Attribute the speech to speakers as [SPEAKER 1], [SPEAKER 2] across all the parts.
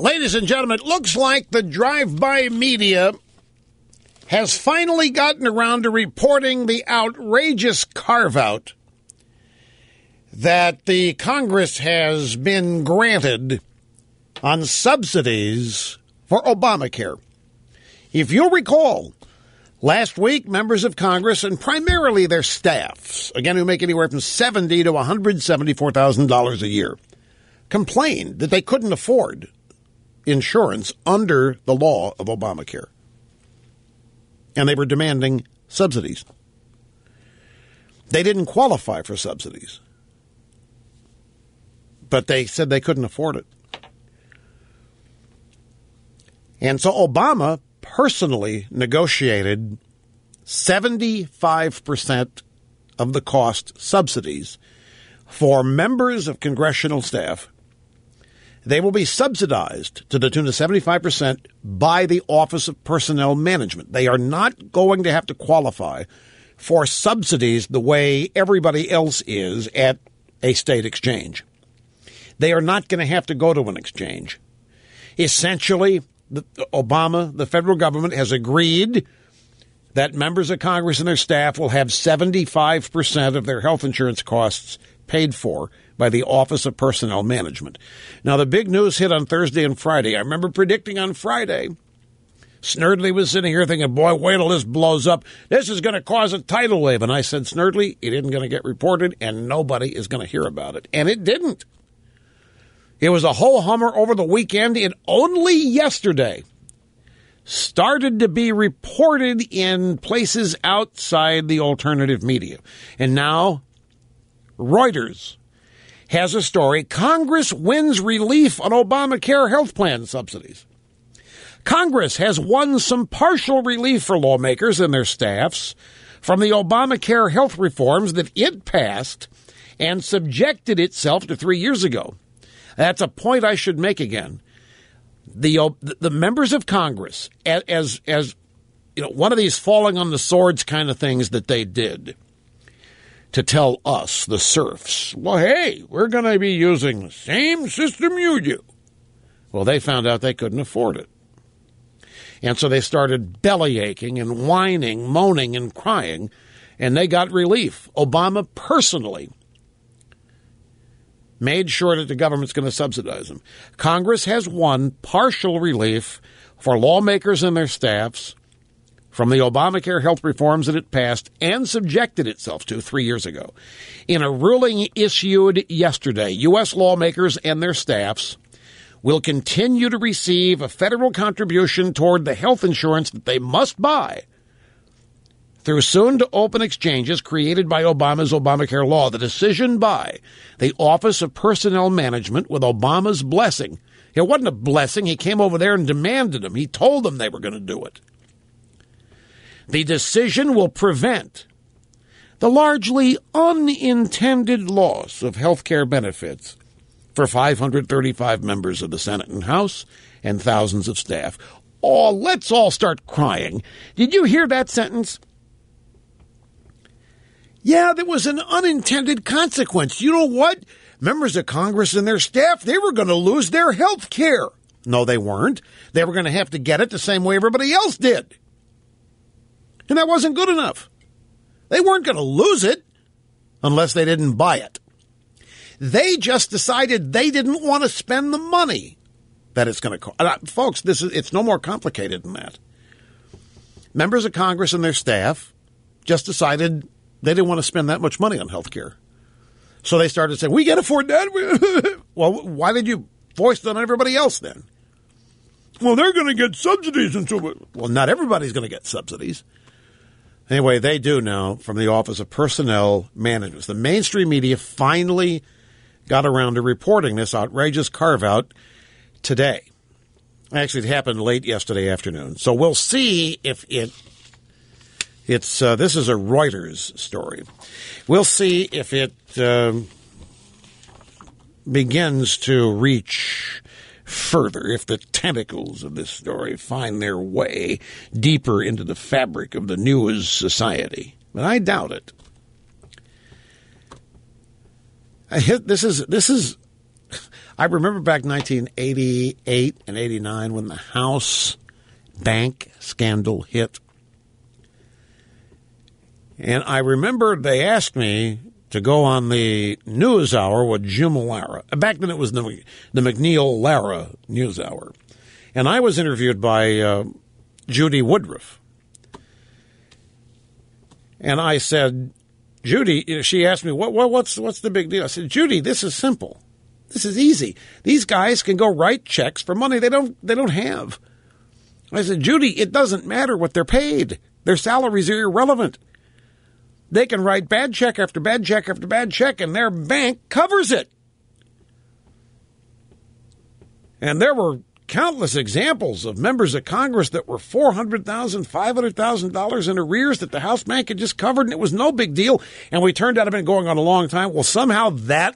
[SPEAKER 1] Ladies and gentlemen, it looks like the drive-by media has finally gotten around to reporting the outrageous carve-out that the Congress has been granted on subsidies for Obamacare. If you'll recall, last week, members of Congress and primarily their staffs, again, who make anywhere from $70,000 to $174,000 a year, complained that they couldn't afford insurance under the law of Obamacare. And they were demanding subsidies. They didn't qualify for subsidies, but they said they couldn't afford it. And so Obama personally negotiated 75% of the cost subsidies for members of congressional staff. They will be subsidized to the tune of 75% by the Office of Personnel Management. They are not going to have to qualify for subsidies the way everybody else is at a state exchange. They are not going to have to go to an exchange. Essentially, the federal government has agreed that members of Congress and their staff will have 75% of their health insurance costs paid for by the Office of Personnel Management. Now, the big news hit on Thursday and Friday. I remember predicting on Friday, Snerdley was sitting here thinking, boy, wait till this blows up. This is going to cause a tidal wave. And I said, Snerdley, it isn't going to get reported, and nobody is going to hear about it. And it didn't. It was a whole hummer over the weekend. It only yesterday started to be reported in places outside the alternative media. And now Reuters has a story. Congress wins relief on Obamacare health plan subsidies. Congress has won some partial relief for lawmakers and their staffs from the Obamacare health reforms that it passed and subjected itself to 3 years ago. That's a point I should make again. The members of Congress, as you know, one of these falling on the swords kind of things that they did to tell us, the serfs, well, hey, we're going to be using the same system you do. Well, they found out they couldn't afford it. And so they started bellyaching and whining, moaning and crying, and they got relief. Obama personally made sure that the government's going to subsidize them. Congress has won partial relief for lawmakers and their staffs from the Obamacare health reforms that it passed and subjected itself to 3 years ago. In a ruling issued yesterday, U.S. lawmakers and their staffs will continue to receive a federal contribution toward the health insurance that they must buy through soon-to-open exchanges created by Obama's Obamacare law. The decision by the Office of Personnel Management with Obama's blessing. It wasn't a blessing. He came over there and demanded them. He told them they were going to do it. The decision will prevent the largely unintended loss of health care benefits for 535 members of the Senate and House and thousands of staff. Oh, let's all start crying. Did you hear that sentence? Yeah, there was an unintended consequence. You know what? Members of Congress and their staff, they were going to lose their health care. No, they weren't. They were going to have to get it the same way everybody else did. And that wasn't good enough. They weren't going to lose it unless they didn't buy it. They just decided they didn't want to spend the money that it's going to cost. Folks, it's no more complicated than that. Members of Congress and their staff just decided they didn't want to spend that much money on health care. So they started saying, we can't afford that. Well, why did you foist it on everybody else then? Well, they're going to get subsidies. And so, well, not everybody's going to get subsidies. Anyway, they do now from the Office of Personnel Management. The mainstream media finally got around to reporting this outrageous carve-out today. Actually, it happened late yesterday afternoon. So we'll see if it's this is a Reuters story. We'll see if it begins to reach further, if the tentacles of this story find their way deeper into the fabric of the news society. But I doubt it. I remember back in 1988 and 89 when the House bank scandal hit. And I remember they asked me to go on the news hour with Jim Lara. Back then it was the McNeil-Lara news hour. And I was interviewed by Judy Woodruff. And I said, Judy, she asked me, what's the big deal? I said, Judy, this is simple. This is easy. These guys can go write checks for money they don't have. I said, Judy, it doesn't matter what they're paid. Their salaries are irrelevant. They can write bad check after bad check after bad check, and their bank covers it. And there were countless examples of members of Congress that were $400,000, $500,000 in arrears that the House bank had just covered, and it was no big deal. And we turned out to have been going on a long time. Well, somehow the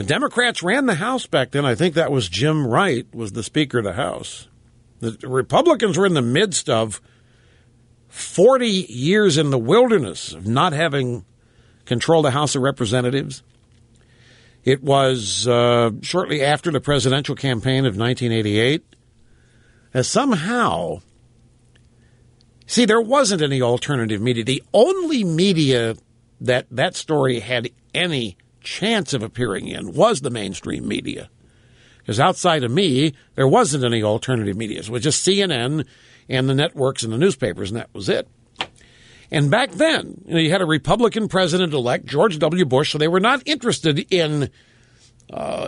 [SPEAKER 1] Democrats ran the House back then. I think that was Jim Wright was the Speaker of the House. The Republicans were in the midst of 40 years in the wilderness of not having control of the House of Representatives. It was shortly after the presidential campaign of 1988. As somehow, see, there wasn't any alternative media. The only media that story had any chance of appearing in was the mainstream media. Because outside of me, there wasn't any alternative media. It was just CNN and the networks and the newspapers, and that was it. And back then, you had a Republican president-elect, George W. Bush, so they were not interested in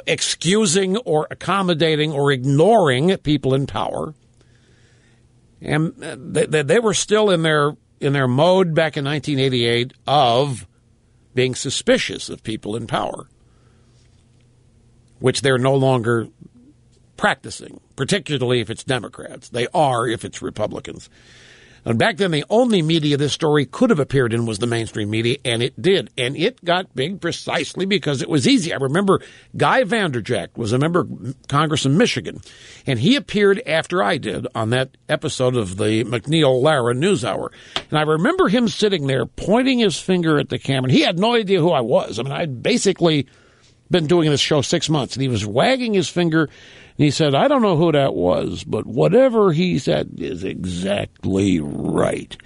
[SPEAKER 1] excusing or accommodating or ignoring people in power. And they were still in their mode back in 1988 of being suspicious of people in power, which they're no longer practicing, particularly if it's Democrats. They are if it's Republicans. And back then, the only media this story could have appeared in was the mainstream media, and it did. And it got big precisely because it was easy. I remember Guy Vanderjagt was a member of Congress in Michigan, and he appeared after I did on that episode of the McNeil-Lara News Hour. And I remember him sitting there pointing his finger at the camera. He had no idea who I was. I mean, I'd basically been doing this show 6 months, and he was wagging his finger, and he said, I don't know who that was, but whatever he said is exactly right.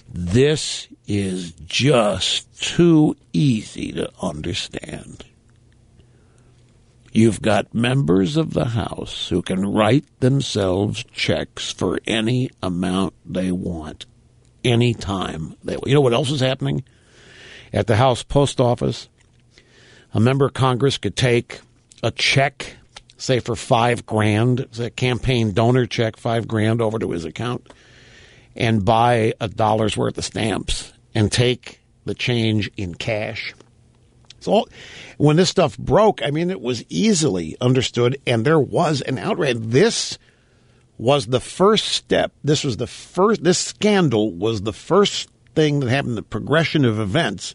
[SPEAKER 1] This is just too easy to understand. You've got members of the House who can write themselves checks for any amount they want, anytime they want. You know what else is happening? At the House Post Office, a member of Congress could take a check, say for $5,000, it's a campaign donor check, $5,000 over to his account, and buy $1 worth of stamps and take the change in cash. So when this stuff broke, I mean, it was easily understood, and there was an outrage. This was the first step. This scandal was the first thing that happened, the progression of events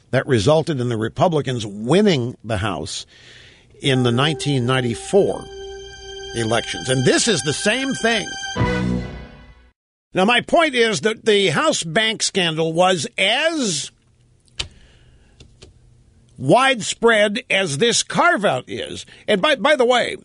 [SPEAKER 1] that resulted in the Republicans winning the House in the 1994 elections. And this is the same thing. Now, my point is that the House bank scandal was as widespread as this carve-out is. And by the way,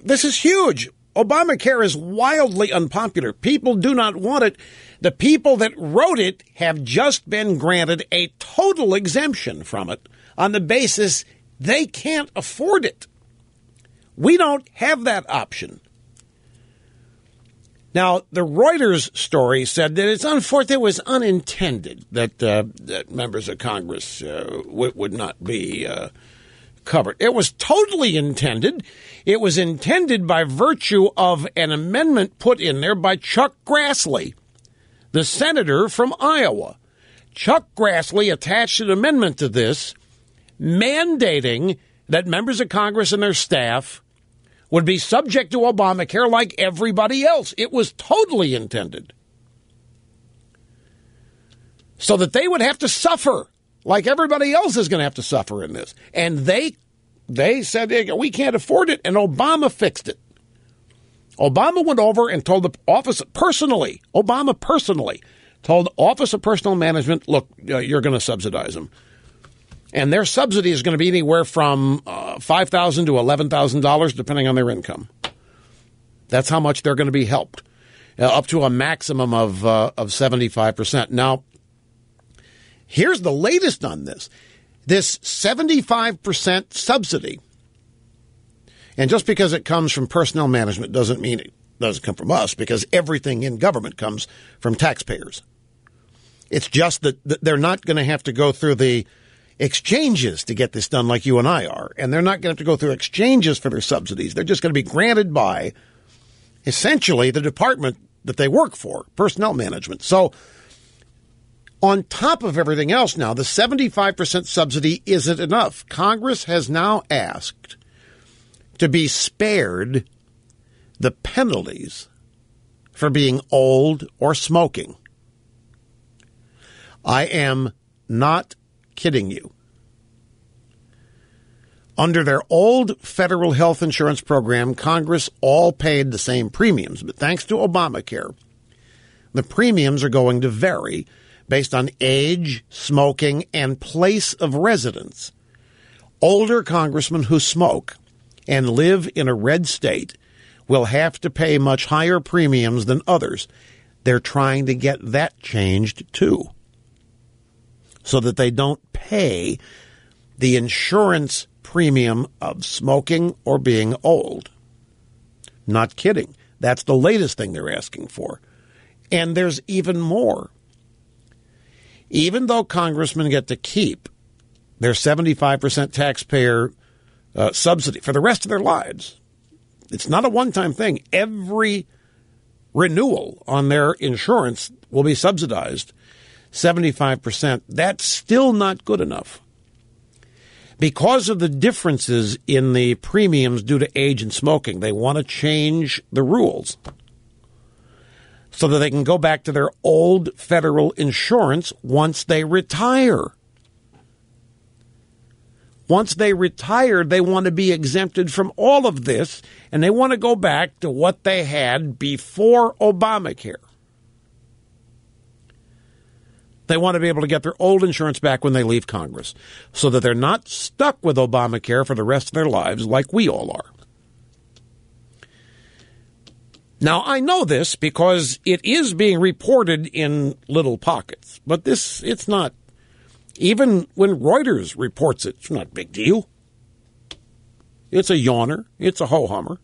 [SPEAKER 1] this is huge. Obamacare is wildly unpopular. People do not want it. The people that wrote it have just been granted a total exemption from it on the basis they can't afford it. We don't have that option. Now, the Reuters story said that it's unfortunate, it was unintended that members of Congress would not be covered. It was totally intended. It was intended by virtue of an amendment put in there by Chuck Grassley, the senator from Iowa. Chuck Grassley attached an amendment to this mandating that members of Congress and their staff would be subject to Obamacare like everybody else. It was totally intended so that they would have to suffer like everybody else is going to have to suffer in this. And they said, we can't afford it, and Obama fixed it. Obama went over and told the office personally, Obama personally told the Office of Personnel Management, look, you're going to subsidize them. And their subsidy is going to be anywhere from $5,000 to $11,000, depending on their income. That's how much they're going to be helped, up to a maximum of 75%. Now, here's the latest on this. This 75% subsidy, and just because it comes from personnel management doesn't mean it doesn't come from us, because everything in government comes from taxpayers. It's just that they're not going to have to go through the exchanges to get this done like you and I are, and they're not going to have to go through exchanges for their subsidies. They're just going to be granted by essentially the department that they work for, personnel management. So on top of everything else now, the 75% subsidy isn't enough. Congress has now asked to be spared the penalties for being old or smoking. I am not kidding you. Under their old federal health insurance program, Congress all paid the same premiums, but thanks to Obamacare, the premiums are going to vary based on age, smoking, and place of residence. Older congressmen who smoke and live in a red state will have to pay much higher premiums than others. They're trying to get that changed, too, so that they don't pay the insurance premium of smoking or being old. Not kidding. That's the latest thing they're asking for. And there's even more. Even though congressmen get to keep their 75% taxpayer subsidy for the rest of their lives, it's not a one-time thing. Every renewal on their insurance will be subsidized 75%. That's still not good enough. Because of the differences in the premiums due to age and smoking, they want to change the rules so that they can go back to their old federal insurance once they retire. Once they retire, they want to be exempted from all of this, and they want to go back to what they had before Obamacare. They want to be able to get their old insurance back when they leave Congress so that they're not stuck with Obamacare for the rest of their lives like we all are. Now, I know this because it is being reported in little pockets, but it's not. Even when Reuters reports it, it's not a big deal. It's a yawner. It's a ho-hummer.